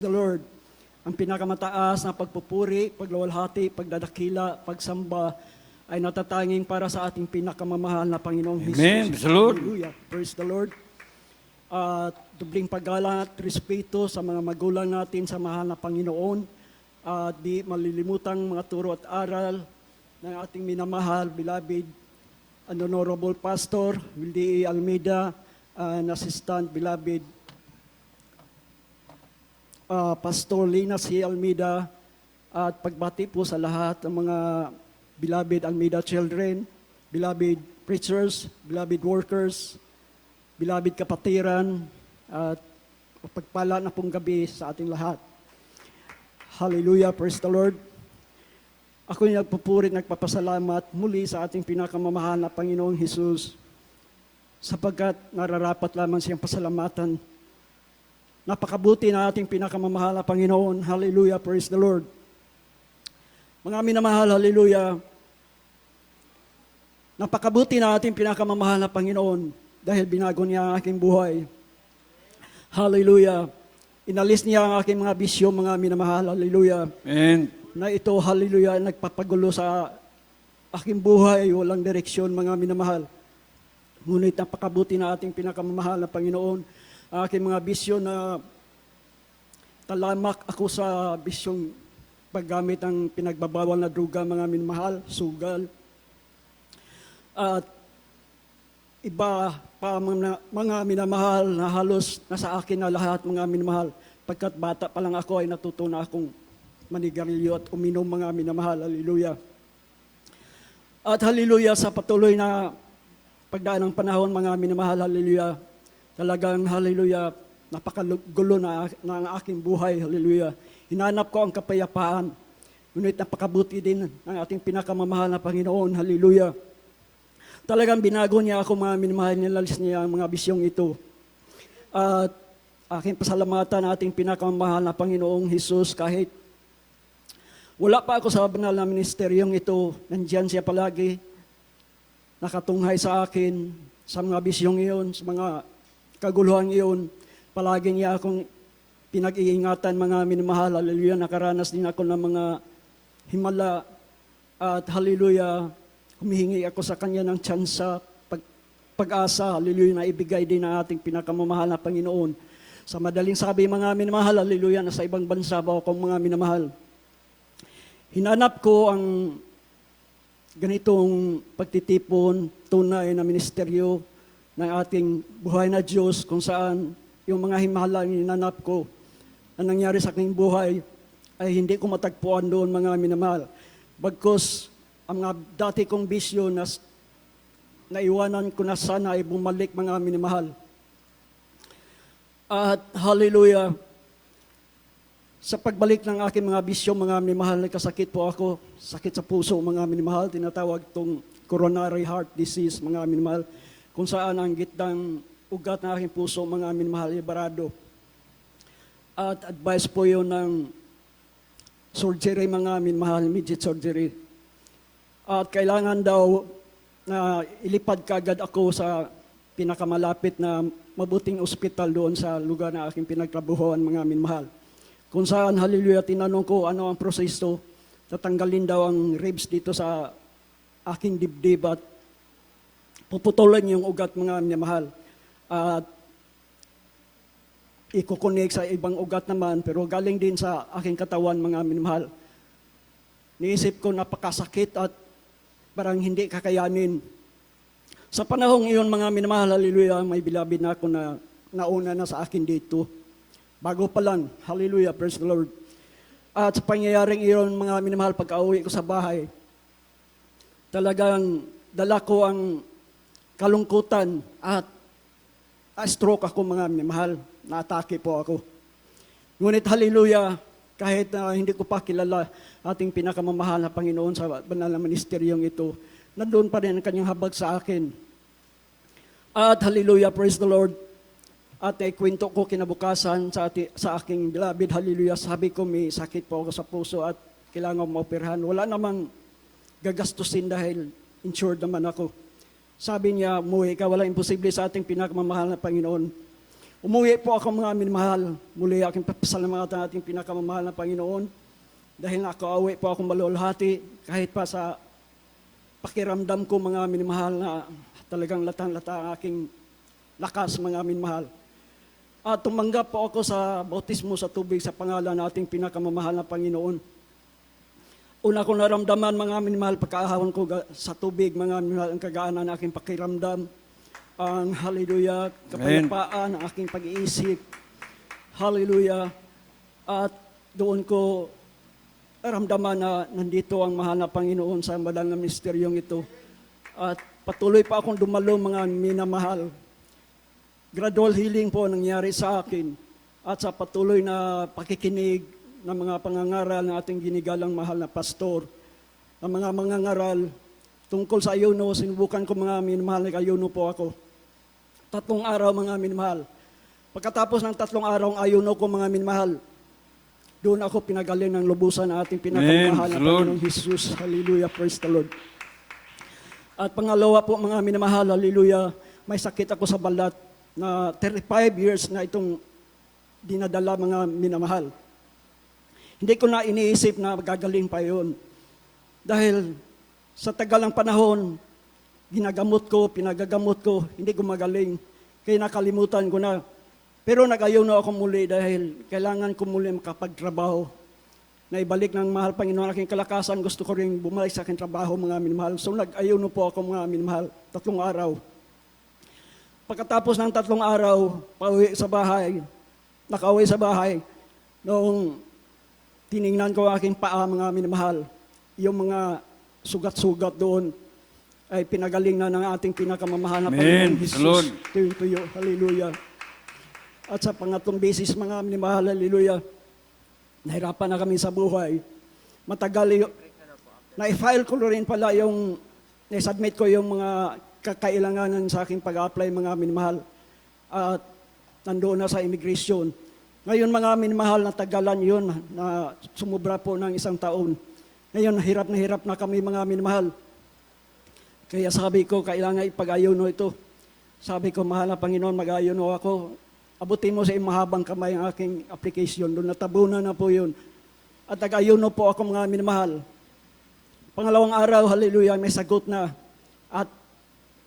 The Lord, ang pinakamataas na pagpupuri, pagluwalhati, pagdadakila, pagsamba ay natatanging para sa ating pinakamamahal na Panginoong Hesus. Amen. Praise the Lord. Hallelujah. Praise the Lord. At dubling paggalang at respeto sa mga magulang natin sa mahal na Panginoon. At di malilimutang mga turo at aral ng ating minamahal, beloved, Honorable Pastor Wildy Almeida, and Assistant Beloved Pastor Lina C. Almeida, at pagbati po sa lahat ng mga beloved Almeida children, beloved preachers, beloved workers, beloved kapatiran, at pagpala na pong gabi sa ating lahat. Hallelujah, praise the Lord. Ako yung nagpupuri, nagpapasalamat muli sa ating pinakamamahal na Panginoong Hesus, sapagkat nararapat lamang siyang pasalamatan. Napakabuti na ating pinakamamahal na Panginoon. Hallelujah, praise the Lord. Mga minamahal, hallelujah. Napakabuti na ating pinakamamahal na Panginoon dahil binago niya ang aking buhay. Hallelujah. Inalis niya ang aking mga bisyo, mga minamahal, hallelujah. Amen. Na ito, hallelujah, nagpapagulo sa aking buhay, walang direksyon, mga minamahal. Ngunit napakabuti na ating pinakamamahal na Panginoon. Aking mga bisyo na talamak ako sa bisyong paggamit ng pinagbabawal na druga, mga minamahal, sugal. At iba pa mga minamahal na halos nasa akin na lahat, mga minamahal. Pagkat bata pa lang ako ay natuto na akong manigarilyo at uminom, mga minamahal. Hallelujah. At hallelujah, sa patuloy na pagdaan ng panahon, mga minamahal, hallelujah. Talagang, hallelujah, napakagulo na ang aking buhay, hallelujah. Hinanap ko ang kapayapaan. Ngunit napakabuti din ng ating pinakamamahal na Panginoon, hallelujah. Talagang binago niya ako, mga minamahal, nilalis niya ang mga bisyong ito. At aking pasalamatan na ating pinakamamahal na Panginoong Hesus, kahit wala pa ako sa banal na ministeryong ito, nandyan siya palagi, nakatunghay sa akin, sa mga bisyong iyon, sa mga kaguluhan iyon. Palagi niya akong pinag-iingatan, mga minamahal, hallelujah. Nakaranas din ako ng mga himala, at hallelujah, humihingi ako sa kanya ng tsansa, pag-asa, hallelujah, na ibigay din ng ating pinakamamahal na Panginoon. Sa madaling sabi, mga minamahal, hallelujah, na sa ibang bansa ba akong mga minamahal. Hinanap ko ang ganitong pagtitipon, tunay na ministeryo ng ating buhay na Diyos, kung saan yung mga himala ang hinanap ko na nangyari sa aking buhay ay hindi ko matagpuan doon, mga minamahal. Bagkus ang mga dati kong bisyo na naiwanan ko na sana ay bumalik, mga minamahal. At hallelujah, sa pagbalik ng aking mga bisyo, mga minamahal, nagkasakit po ako, sakit sa puso, mga minamahal, tinatawag itong coronary heart disease, mga minamahal, kung saan ang gitnang ugat ng aking puso, mga minamahal, ibarado. At advice po yun ng surgery, mga minamahal, immediate surgery. At kailangan daw na ilipad kagad ako sa pinakamalapit na mabuting ospital doon sa lugar na aking pinagtrabuhuan, mga minamahal. Kung saan, hallelujah, tinanong ko ano ang proseso, tatanggalin daw ang ribs dito sa aking dibdib at puputulin yung ugat, mga minamahal. At ikukunik sa ibang ugat naman, pero galing din sa aking katawan, mga minamahal. Niisip ko napakasakit at parang hindi kakayanin. Sa panahong iyon, mga minamahal, hallelujah, may beloved na ako na nauna na sa akin dito. Bago pa lang, hallelujah, praise the Lord. At sa pangyayaring iyon, mga minamahal, pagka-uwi ko sa bahay, talagang dala ko ang kalungkutan at stroke ako, mga minamahal, na-atake po ako. Ngunit hallelujah, kahit hindi ko pa kilala ating pinakamamahal na Panginoon sa banal na ministeryong ito, nandoon pa rin ang kanyang habag sa akin. At hallelujah, praise the Lord. At kwento ko kinabukasan sa aking beloved, hallelujah, sabi ko may sakit po ako sa puso at kailangan maoperahan. Wala namang gagastusin dahil insured naman ako. Sabi niya, muwi ka, wala imposible sa ating pinakamamahal na Panginoon. Umuwi po ako mga minamahal. Muli aking papasalamatan ating pinakamamahal na Panginoon dahil nakauwi po akong malulhati kahit pa sa pakiramdam ko mga minamahal na talagang latang-lata ang aking lakas mga minamahal. At tumanggap po ako sa bautismo sa tubig sa pangalan ng ating pinakamamahal na Panginoon. Una ko naramdaman mga minamahal pagkaahawon ko sa tubig mga minamahal ang kagaanan ng aking pakiramdam. Ang hallelujah, kapayapaan, ang aking pag-iisip. Hallelujah. At doon ko naramdaman na nandito ang mahal na Panginoon sa banal na misteryong ito. At patuloy pa akong dumalo mga minamahal. Gradual healing po nangyari sa akin. At sa patuloy na pakikinig ng mga pangangaral ng ating ginigalang mahal na pastor. Ang mga mangangaral tungkol sa ayuno, sinubukan ko mga minamahal na ayuno po ako. 3 araw mga minamahal. Pagkatapos ng 3 araw ang ayuno ko mga minamahal, doon ako pinagaling ng lubusan ng ating pinakamahal na Panginoong Jesus. Hallelujah, praise the Lord. At pangalawa po mga minamahal, hallelujah, may sakit ako sa balat na 35 years na itong dinadala mga minamahal. Hindi ko na iniisip na gagaling pa yun. Dahil sa tagal ng panahon, ginagamot ko, pinagagamot ko, hindi ko magaling. Kaya nakalimutan ko na. Pero nag-ayuno ako muli dahil kailangan ko muli makapagtrabaho. Na ibalik ng mahal Panginoon aking kalakasan, gusto ko rin bumalik sa aking trabaho mga minamahal. So nag-ayuno po ako mga minamahal, 3 araw. Pagkatapos ng 3 araw, pauwi sa bahay, nakauwi sa bahay, noong tiningnan ko aking paa mga minamahal, yung mga sugat-sugat doon, ay pinagaling na ng ating pinakamamahal na Panginoon Jesus. Tuyo, hallelujah. At sa pangatlong beses, mga minamahal, hallelujah, nahirapan na kami sa buhay. Matagal na-file ko rin pala yung, na-submit ko yung mga kakailanganan sa aking pag-apply, mga minamahal. At nandoon na sa immigration. Ngayon, mga minamahal, na tagalan yun, na sumubra po ng 1 taon. Ngayon, na hirap na kami, mga minamahal. Kaya sabi ko, kailangan ipag-ayuno ito. Sabi ko, mahal na Panginoon, mag-ayuno ako. Abutin mo sa mahabang kamay ang aking application. Doon natabunan na po yun. At nag-ayuno po ako mga minamahal. Pangalawang araw, hallelujah, may sagot na. At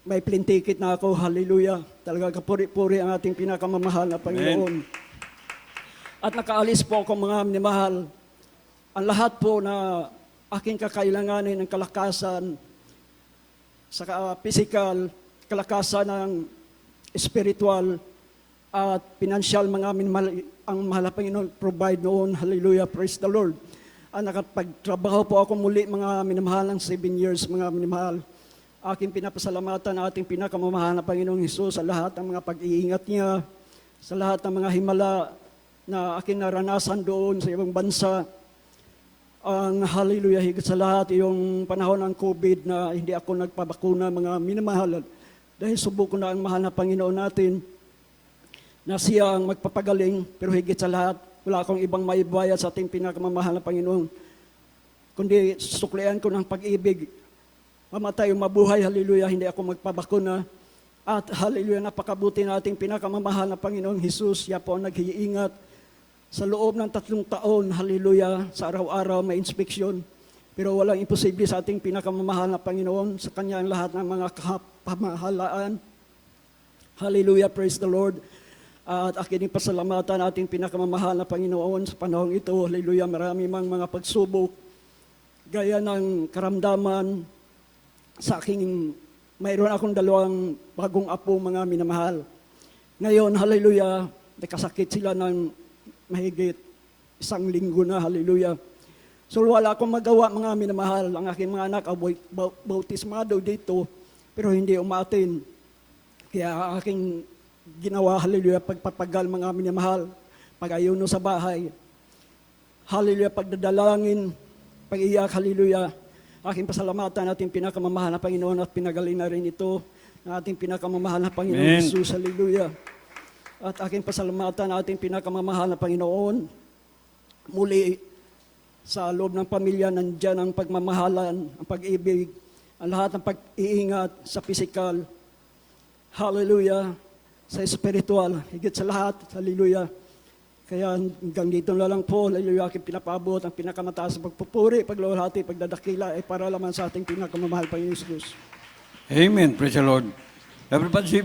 may plane ticket na ako, hallelujah. Talaga kapuri-puri ang ating pinakamamahal na Panginoon. Amen. At nakaalis po ako mga minamahal. Ang lahat po na aking kakailanganin ng kalakasan, sa physical, kalakasan ng spiritual, at financial mga minamahal, ang mahal na Panginoon provide noon. Hallelujah, praise the Lord. Nakapagtrabaho po ako muli mga minamahal ng 7 years mga minamahal. Aking pinapasalamatan na ating pinakamamahal na Panginoong Hesus sa lahat ng mga pag-iingat niya, sa lahat ng mga himala na aking naranasan doon sa ibang bansa. Ang hallelujah, higit sa lahat, yung panahon ng COVID na hindi ako nagpabakuna mga minamahal. Dahil subok ko na ang mahal na Panginoon natin na siya ang magpapagaling, pero higit sa lahat, wala akong ibang maibayad sa ating pinakamamahal na Panginoon. Kundi suklian ko ng pag-ibig, mamatay o mabuhay, hallelujah, hindi ako magpabakuna. At hallelujah, napakabuti na ating pinakamamahal na Panginoon Jesus, siya po ang nag-iingat. Sa loob ng 3 taon, hallelujah, sa araw-araw may inspeksyon. Pero walang imposible sa ating pinakamamahal na Panginoon, sa Kanya ang lahat ng mga pamahalaan. Hallelujah, praise the Lord. At aking pasalamatan ating pinakamamahal na Panginoon sa panahong ito. Hallelujah, marami mang mga pagsubok, gaya ng karamdaman sa aking, mayroon akong 2 bagong apo mga minamahal. Ngayon, hallelujah, nakasakit sila ng mahigit 1 linggo na, hallelujah. So wala akong magawa mga minamahal. Ang aking mga anak, bautismado dito, pero hindi umatin. Kaya aking ginawa, hallelujah, pagpapagal mga minamahal, pag-ayuno sa bahay, hallelujah, pagdadalangin, pag-iyak, hallelujah. Aking pasalamatan ating pinakamamahal na Panginoon at pinagaling na rin ito na ating pinakamamahal na Panginoon Jesus, hallelujah. At aking pasalamatan ating pinakamamahal na Panginoon, muli sa loob ng pamilya, nandyan ang pagmamahalan, ang pag-ibig, ang lahat ng pag-iingat sa physical. Hallelujah. sa espiritual, higit sa lahat, hallelujah. Kaya hanggang dito na lang po, hallelujah, aking pinapabot ang pinakamataas na pagpupuri, pagluwalhati, pagdadakila, ay para lamang sa ating pinakamamahal Panginoon Jesus. Amen. Praise the Lord. Everybody say